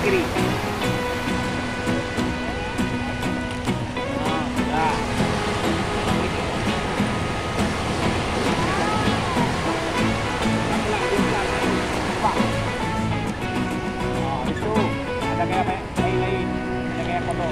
kiri. Nah, itu ada kayak lain, ada kayak foto.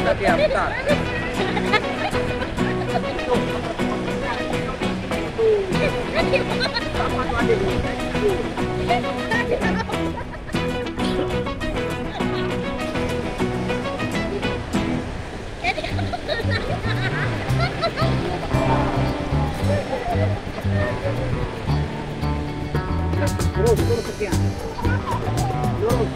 Kita diam, bentar. Terus sekian. Terus.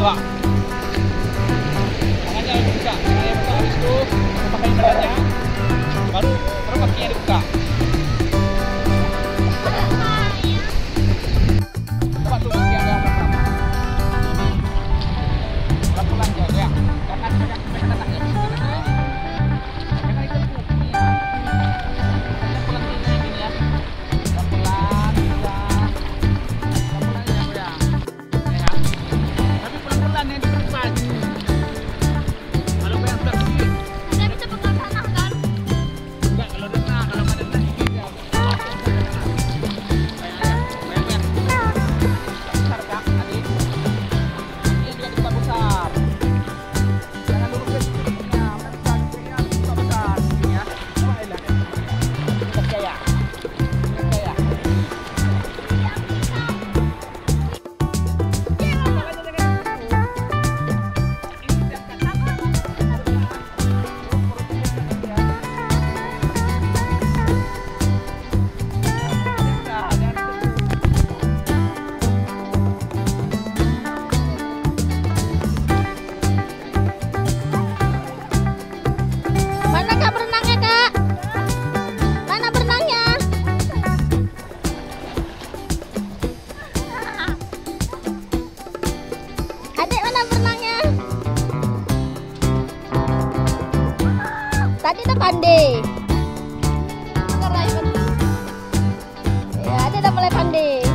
Coba. Tangannya dibuka. Tangannya buka. Habis itu pakai badannya. Baru kakinya dibuka. Coba tuh kaki yang pertama. Pelan-pelan aja ya. Jangan tangannya di sini lagi. Jangan ditepu. Pelan-pelan gini ya. Pelan-pelan bisa. Pelan-pelan ya, ya. Ya kan? Tapi pelan-pelan yang di depan. Kalau yang sebelah kiri. Nggak bisa pegang tanah kan? Enggak, kalau dengar, kalau nggak dengar dikit ya. Bayang-bayang. Besar Kak, adik. Ini juga dibuka besar. Jangan dulu ke sini-sininya. Besar, buka besar. Sini ya. Coba elah. Percaya. Percaya. Makanya jangan gitu. Ini siapkan. Mana Kak berenangnya, Kak? Mana berenangnya? Adik, mana berenangnya? Tadi udah pandai. Sekarang ya, adik udah mulai pandai.